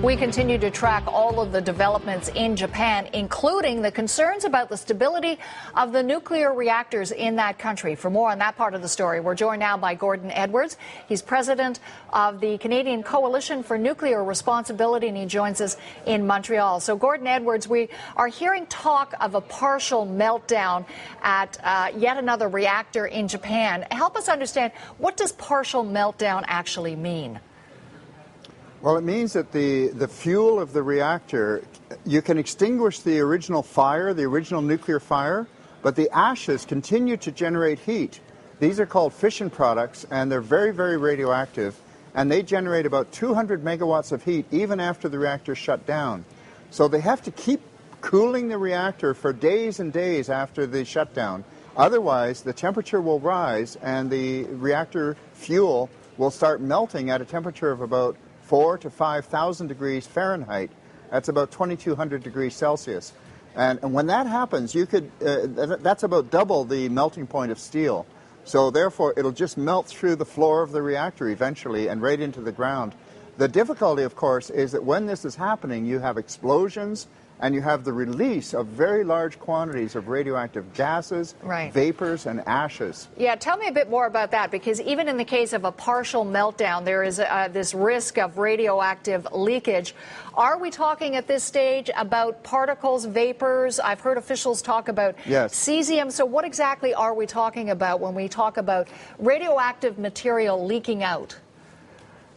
We continue to track all of the developments in Japan, including the concerns about the stability of the nuclear reactors in that country. For more on that part of the story, we're joined now by Gordon Edwards. He's president of the Canadian Coalition for Nuclear Responsibility, and he joins us in Montreal. So, Gordon Edwards, we are hearing talk of a partial meltdown at yet another reactor in Japan. Help us understand, what does partial meltdown actually mean? Well, it means that the fuel of the reactor, you can extinguish the original fire, the original nuclear fire, but the ashes continue to generate heat. These are called fission products, and they're very, very radioactive, and they generate about 200 megawatts of heat even after the reactor shut down. So they have to keep cooling the reactor for days and days after the shutdown. Otherwise, the temperature will rise and the reactor fuel will start melting at a temperature of about 4,000 to 5,000 degrees Fahrenheit. That's about 2,200 degrees Celsius. And when that happens, you could, that's about double the melting point of steel. So therefore, it'll just melt through the floor of the reactor eventually and right into the ground. The difficulty, of course, is that when this is happening, you have explosions and you have the release of very large quantities of radioactive gases, vapors, and ashes. Yeah, tell me a bit more about that, because even in the case of a partial meltdown, there is this risk of radioactive leakage. Are we talking at this stage about particles, vapors? I've heard officials talk about cesium. So what exactly are we talking about when we talk about radioactive material leaking out?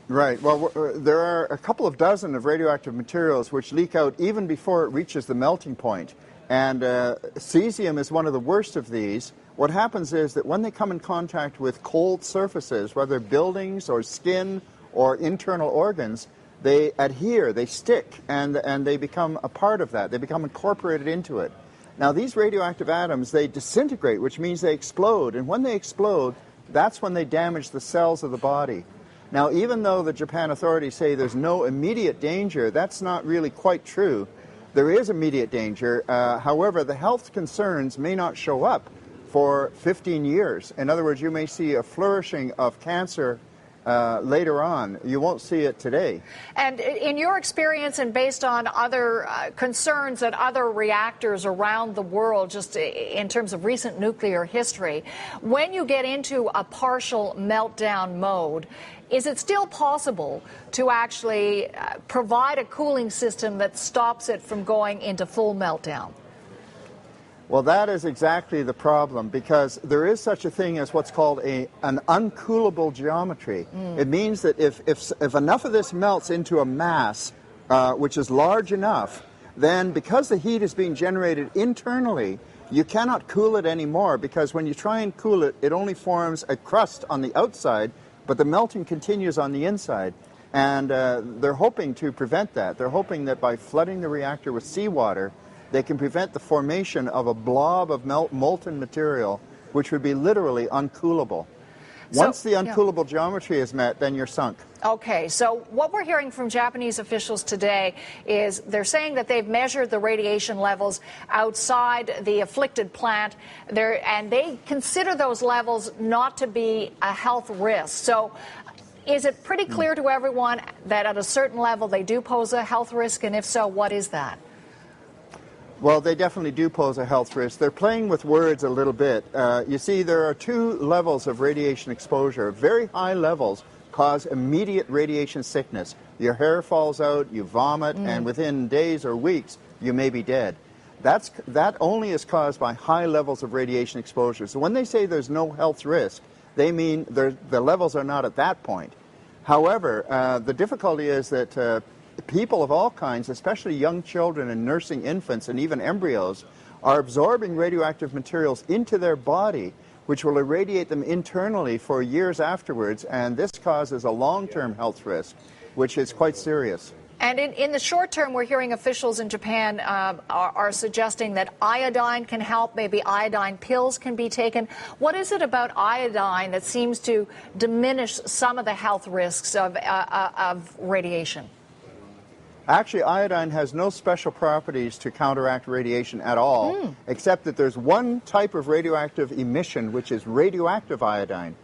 Right. Well, there are a couple of dozen of radioactive materials which leak out even before it reaches the melting point. And cesium is one of the worst of these. What happens is that when they come in contact with cold surfaces, whether buildings or skin or internal organs, they adhere, they stick, and they become a part of that. They become incorporated into it. Now, these radioactive atoms, they disintegrate, which means they explode. And when they explode, that's when they damage the cells of the body. Now, even though the Japan authorities say there's no immediate danger, that's not really quite true. There is immediate danger. However, the health concerns may not show up for 15 years. In other words, you may see a flourishing of cancer later on. You won't see it today. And in your experience, and based on other concerns at other reactors around the world, just in terms of recent nuclear history, when you get into a partial meltdown mode, is it still possible to actually provide a cooling system that stops it from going into full meltdown? Well, that is exactly the problem, because there is such a thing as what's called an uncoolable geometry. It means that if enough of this melts into a mass which is large enough, then because the heat is being generated internally, you cannot cool it anymore, because when you try and cool it, it only forms a crust on the outside, but the melting continues on the inside. And they're hoping to prevent that. They're hoping that by flooding the reactor with seawater, they can prevent the formation of a blob of molten material, which would be literally uncoolable. Once the uncoolable geometry is met, then you're sunk. Okay, so what we're hearing from Japanese officials today is they're saying that they've measured the radiation levels outside the afflicted plant, and they consider those levels not to be a health risk. So is it pretty clear to everyone that at a certain level they do pose a health risk, and if so, what is that? Well, they definitely do pose a health risk. They're playing with words a little bit. You see, there are two levels of radiation exposure. Very high levels cause immediate radiation sickness. Your hair falls out, you vomit, and within days or weeks, you may be dead. That only is caused by high levels of radiation exposure. So when they say there's no health risk, they mean the levels are not at that point. However, the difficulty is that people of all kinds, especially young children and nursing infants and even embryos, are absorbing radioactive materials into their body, which will irradiate them internally for years afterwards, and this causes a long-term health risk, which is quite serious. And in the short term, we're hearing officials in Japan are suggesting that iodine can help, maybe iodine pills can be taken. What is it about iodine that seems to diminish some of the health risks of radiation? Actually, iodine has no special properties to counteract radiation at all, except that there's one type of radioactive emission, which is radioactive iodine.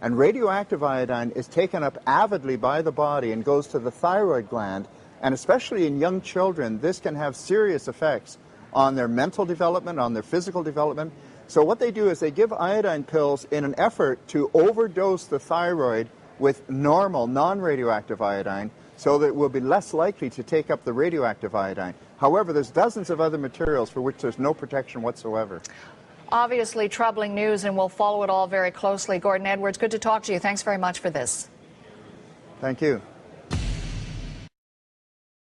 And radioactive iodine is taken up avidly by the body and goes to the thyroid gland, And especially in young children, this can have serious effects on their mental development, on their physical development. So what they do is they give iodine pills in an effort to overdose the thyroid with normal, non-radioactive iodine, so that it will be less likely to take up the radioactive iodine. However, there's dozens of other materials for which there's no protection whatsoever. Obviously troubling news, and we'll follow it all very closely. Gordon Edwards, good to talk to you. Thanks very much for this. Thank you.